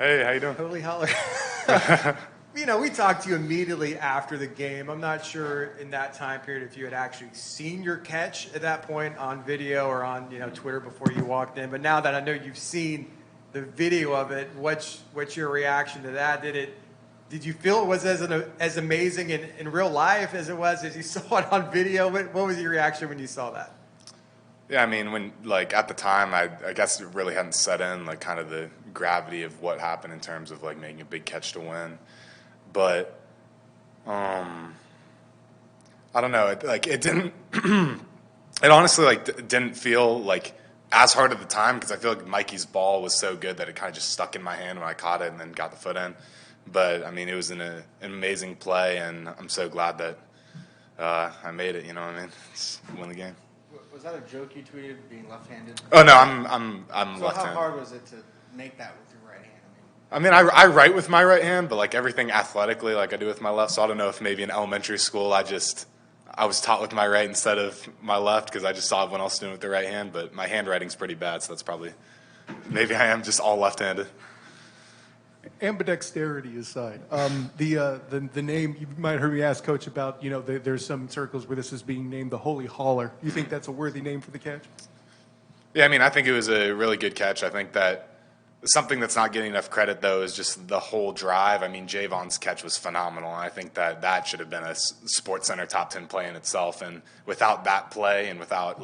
Hey, how you doing? Holy Holler. We talked to you immediately after the game. I'm not sure in that time period if you had actually seen your catch at that point on video or on Twitter before you walked in. But now that I know you've seen the video of it, what's your reaction to that? Did you feel it was as amazing in real life as it was as you saw it on video? What was your reaction when you saw that? Yeah, I mean, when at the time, I guess it really hadn't set in kind of the gravity of what happened in terms of making a big catch to win. But I don't know. It didn't. It honestly didn't feel as hard at the time because I feel like Mikey's ball was so good that it kind of just stuck in my hand when I caught it and then got the foot in. But I mean, it was an amazing play, and I'm so glad that I made it. You know what I mean? Just win the game. Was that a joke you tweeted, being left-handed? Oh no, I'm So left-handed. how hard was it to make that with your right hand? I mean, I write with my right hand, but everything athletically, I do with my left. So I don't know if maybe in elementary school I was taught with my right instead of my left because I just saw everyone else doing it with their right hand. But my handwriting's pretty bad, so that's probably maybe I am just all left-handed. Ambidexterity aside, the name, you might have heard me ask Coach about, there's some circles where this is being named the Holy Holler. You think that's a worthy name for the catch? Yeah, I mean, I think it was a really good catch. I think that something that's not getting enough credit, though, is just the whole drive. I mean, Javon's catch was phenomenal, and I think that should have been a SportsCenter top 10 play in itself. And without that play and without,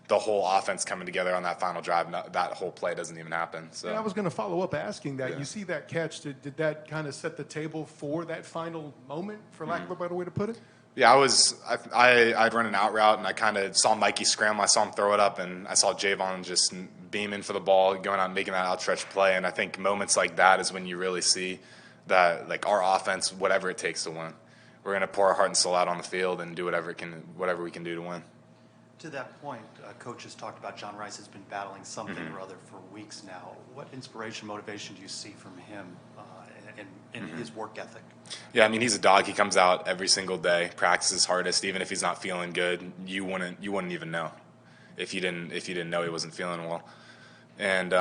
the whole offense coming together on that final drive, that whole play doesn't even happen. So I was going to follow up asking that. Yeah. You see that catch, did that kind of set the table for that final moment, for lack of a better way to put it? Yeah, I'd run an out route, and I kind of saw Mikey scramble. I saw him throw it up, and I saw Javon just beaming for the ball, going out and making that outstretched play. And I think moments like that is when you really see that, our offense, whatever it takes to win, we're going to pour our heart and soul out on the field and do whatever we can do to win. To that point, Coach has talked about John Rice has been battling something or other for weeks now. What inspiration, motivation do you see from him in his work ethic? Yeah, I mean, he's a dog. He comes out every single day, practices hardest, even if he's not feeling good. You wouldn't even know if you didn't know he wasn't feeling well. And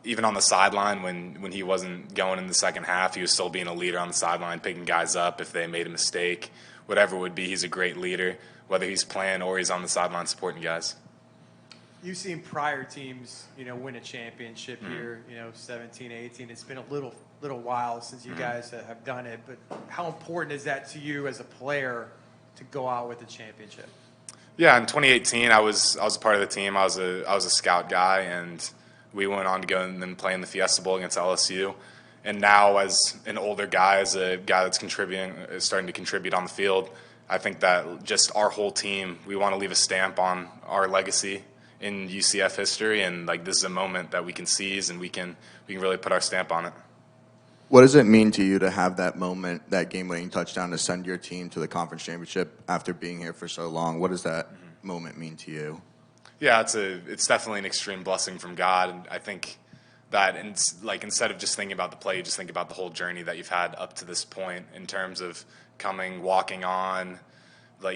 even on the sideline, when he wasn't going in the second half, he was still being a leader on the sideline, picking guys up if they made a mistake, whatever it would be. He's a great leader, whether he's playing or he's on the sideline supporting guys. You've seen prior teams, win a championship here, 17, 18. It's been a little while since you guys have done it, but how important is that to you as a player to go out with a championship? Yeah, in 2018, I was a part of the team. I was a scout guy, and we went on to go and then play in the Fiesta Bowl against LSU. And now, as an older guy, as a guy that's starting to contribute on the field, I think that just our whole team, we want to leave a stamp on our legacy in UCF history, and this is a moment that we can seize and we can really put our stamp on it. What does it mean to you to have that moment, that game-winning touchdown, to send your team to the conference championship after being here for so long? What does that moment mean to you? Yeah, it's definitely an extreme blessing from God, and I think that instead of just thinking about the play, you just think about the whole journey that you've had up to this point in terms of walking on,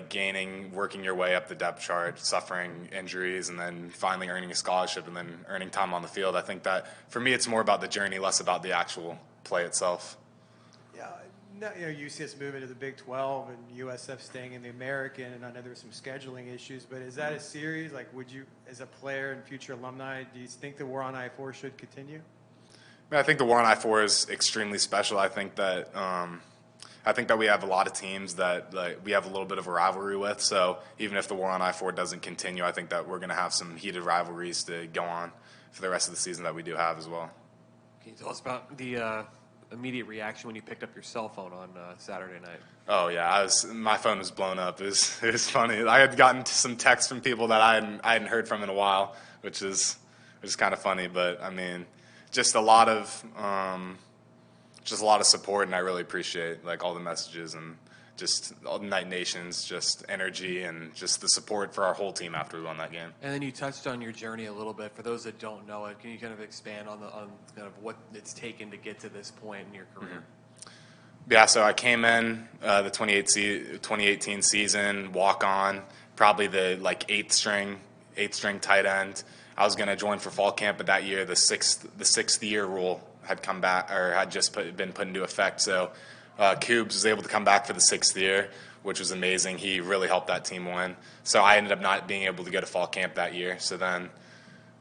gaining, working your way up the depth chart, suffering injuries, and then finally earning a scholarship and then earning time on the field. I think that for me, it's more about the journey, less about the actual play itself. Yeah, UCS moving to the Big 12 and USF staying in the American, and I know there's some scheduling issues, but is that a series? Would you, as a player and future alumni, do you think the war on I-4 should continue? I think the war on I-4 is extremely special. I think that we have a lot of teams that we have a little bit of a rivalry with. So even if the war on I-4 doesn't continue, I think that we're going to have some heated rivalries to go on for the rest of the season that we do have as well. Can you tell us about the immediate reaction when you picked up your cell phone on Saturday night? Oh yeah, my phone was blown up. It was funny. I had gotten some texts from people that I hadn't heard from in a while, which is kind of funny. But I mean, just a lot of support, and I really appreciate all the messages and just all the Night Nations, just energy and just the support for our whole team after we won that game. And then you touched on your journey a little bit. For those that don't know it, can you kind of expand on kind of what it's taken to get to this point in your career? Yeah, so I came in the 2018 season, walk on, probably the eighth string tight end. I was going to join for fall camp, but that year the sixth year rule had come back or had just been put into effect. So Coobs was able to come back for the 6th year, which was amazing. He really helped that team win. So I ended up not being able to go to fall camp that year. So then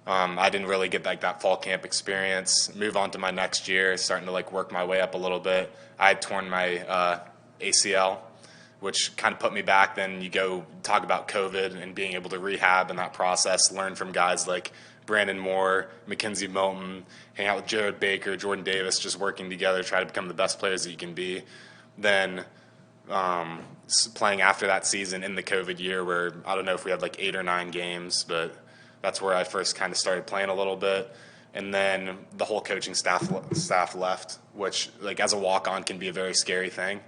I didn't really get that fall camp experience. Move on to my next year, starting to work my way up a little bit. I had torn my ACL, which kind of put me back. Then you go talk about COVID and being able to rehab in that process, learn from guys like Brandon Moore, Mackenzie Milton, hang out with Jared Baker, Jordan Davis, just working together, try to become the best players that you can be. Then playing after that season in the COVID year where I don't know if we had 8 or 9 games, but that's where I first kind of started playing a little bit. And then the whole coaching staff left, which as a walk-on can be a very scary thing.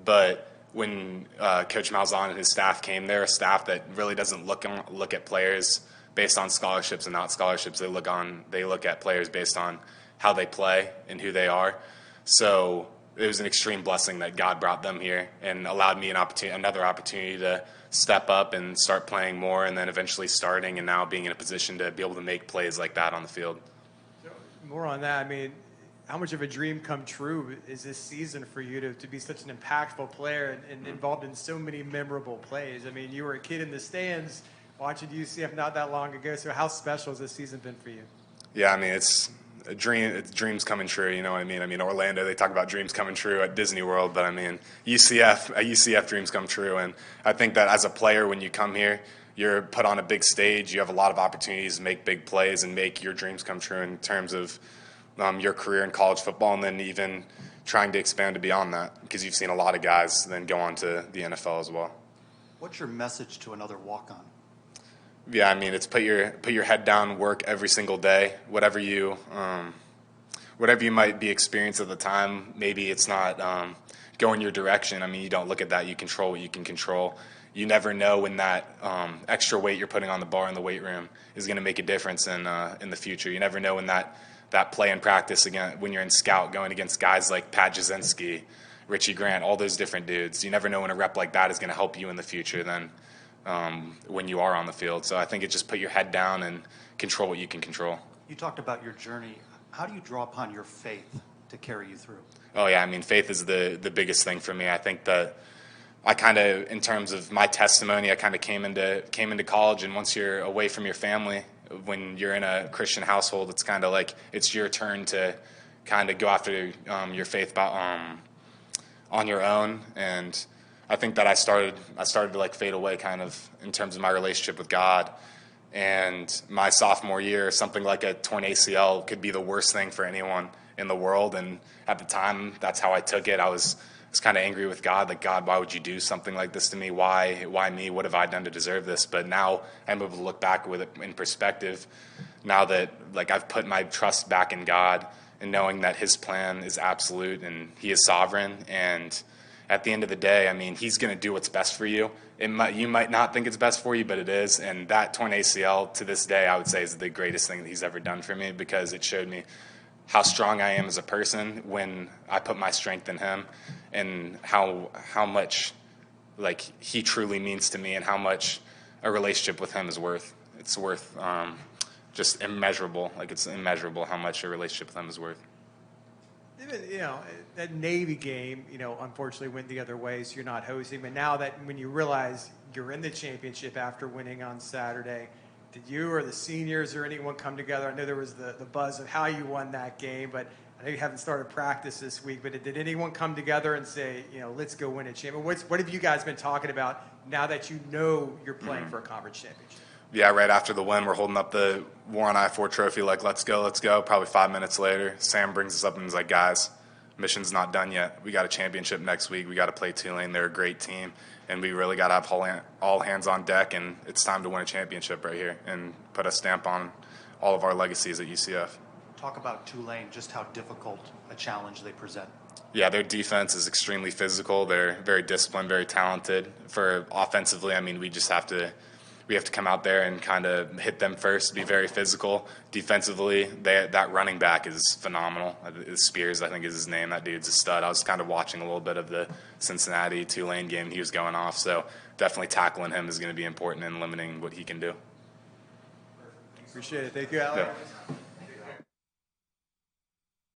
But when Coach Malzahn and his staff came, they're a staff that really doesn't look at players based on scholarships and not scholarships. They look at players based on how they play and who they are. So it was an extreme blessing that God brought them here and allowed me another opportunity to step up and start playing more, and then eventually starting and now being in a position to be able to make plays like that on the field. So more on that, I mean, how much of a dream come true is this season for you to be such an impactful player and involved in so many memorable plays? I mean, you were a kid in the stands watching UCF not that long ago, so how special has this season been for you? Yeah, I mean, it's a dream. It's dreams coming true, you know what I mean? I mean, Orlando, they talk about dreams coming true at Disney World, but I mean, UCF dreams come true. And I think that as a player, when you come here, you're put on a big stage. You have a lot of opportunities to make big plays and make your dreams come true in terms of your career in college football, and then even trying to expand to beyond that, because you've seen a lot of guys then go on to the NFL as well. What's your message to another walk-on? Yeah, I mean, it's put your head down, work every single day, whatever you might be experiencing at the time. Maybe it's not going your direction. I mean, you don't look at that. You control what you can control. You never know when that extra weight you're putting on the bar in the weight room is going to make a difference in the future. You never know when that play in practice, again, when you're in scout going against guys like Pat Jasinski, Richie Grant, all those different dudes. You never know when a rep like that is going to help you in the future than when you are on the field. So I think it just put your head down and control what you can control. You talked about your journey. How do you draw upon your faith to carry you through? Oh, yeah, I mean, faith is the biggest thing for me. I think that I kind of, in terms of my testimony, I kind of came into college, and once you're away from your family, when you're in a Christian household, it's kind of like it's your turn to kind of go after your faith on your own. And I think that I started to fade away kind of in terms of my relationship with God. And my sophomore year, something like a torn ACL could be the worst thing for anyone in the world. And at the time, that's how I took it. I was kind of angry with God, like, God, why would you do something like this to me? Why me? What have I done to deserve this? But now I'm able to look back with it in perspective, now that I've put my trust back in God and knowing that his plan is absolute and he is sovereign. And at the end of the day, I mean, he's going to do what's best for you. You might not think it's best for you, but it is. And that torn ACL to this day, I would say, is the greatest thing that he's ever done for me, because it showed me how strong I am as a person when I put my strength in him, and how much he truly means to me, and how much a relationship with him is worth. It's worth just immeasurable. It's immeasurable how much a relationship with him is worth. Even, that Navy game, unfortunately went the other way, so you're not hosting. But now that when you realize you're in the championship after winning on Saturday, did you or the seniors or anyone come together? I know there was the buzz of how you won that game, but I know you haven't started practice this week. But did anyone come together and say, let's go win a championship? What have you guys been talking about now that you know you're playing for a conference championship? Yeah, right after the win, we're holding up the War on I-4 trophy, let's go. Probably 5 minutes later, Sam brings us up and is like, guys, mission's not done yet. We got a championship next week. We got to play Tulane. They're a great team, and we really got to have all hands on deck, and it's time to win a championship right here and put a stamp on all of our legacies at UCF. Talk about Tulane, just how difficult a challenge they present. Yeah, their defense is extremely physical. They're very disciplined, very talented. For offensively, I mean, we have to come out there and kind of hit them first, be very physical. Defensively, that running back is phenomenal. Spears, I think, is his name. That dude's a stud. I was kind of watching a little bit of the Cincinnati-Tulane game. He was going off, so definitely tackling him is going to be important in limiting what he can do. Appreciate it. Thank you, Alec. Yeah.